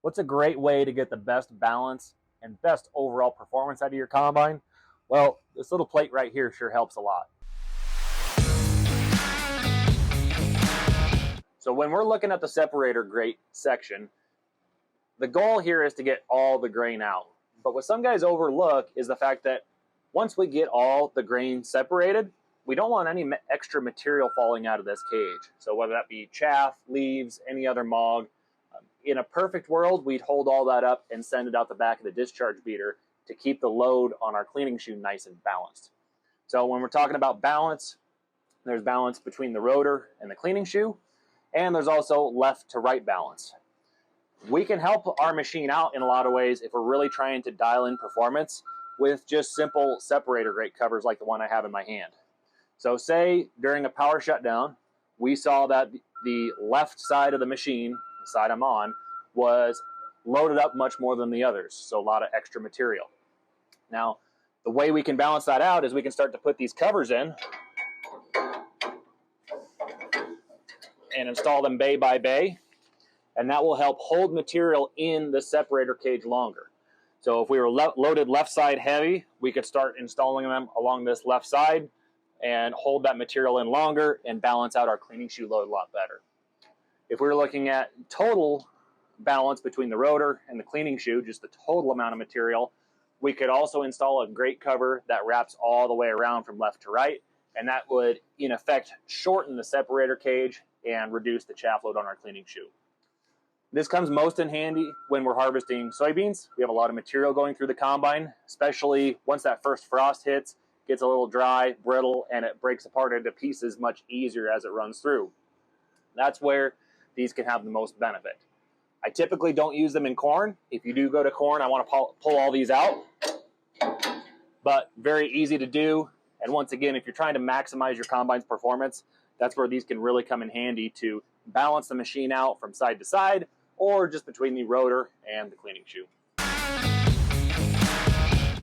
What's a great way to get the best balance and best overall performance out of your combine? Well, this little plate right here sure helps a lot. So when we're looking at the separator grate section, the goal here is to get all the grain out. But what some guys overlook is the fact that once we get all the grain separated, we don't want any extra material falling out of this cage. So whether that be chaff, leaves, any other mog, in a perfect world, we'd hold all that up and send it out the back of the discharge beater to keep the load on our cleaning shoe nice and balanced. So when we're talking about balance, there's balance between the rotor and the cleaning shoe, and there's also left to right balance. We can help our machine out in a lot of ways if we're really trying to dial in performance with just simple separator grate covers like the one I have in my hand. So say during a power shutdown, we saw that the left side of the machine, the side I'm on, was loaded up much more than the others, so a lot of extra material. Now, the way we can balance that out is we can start to put these covers in and install them bay by bay, and that will help hold material in the separator cage longer. So if we were loaded left side heavy, we could start installing them along this left side and hold that material in longer and balance out our cleaning shoe load a lot better. If we were looking at total balance between the rotor and the cleaning shoe, just the total amount of material, we could also install a grate cover that wraps all the way around from left to right, and that would in effect shorten the separator cage and reduce the chaff load on our cleaning shoe. This comes most in handy when we're harvesting soybeans. We have a lot of material going through the combine, especially once that first frost hits, gets a little dry, brittle, and it breaks apart into pieces much easier as it runs through. That's where these can have the most benefit. I typically don't use them in corn. If you do go to corn, I want to pull all these out, but very easy to do. And once again, if you're trying to maximize your combine's performance, that's where these can really come in handy to balance the machine out from side to side or just between the rotor and the cleaning shoe.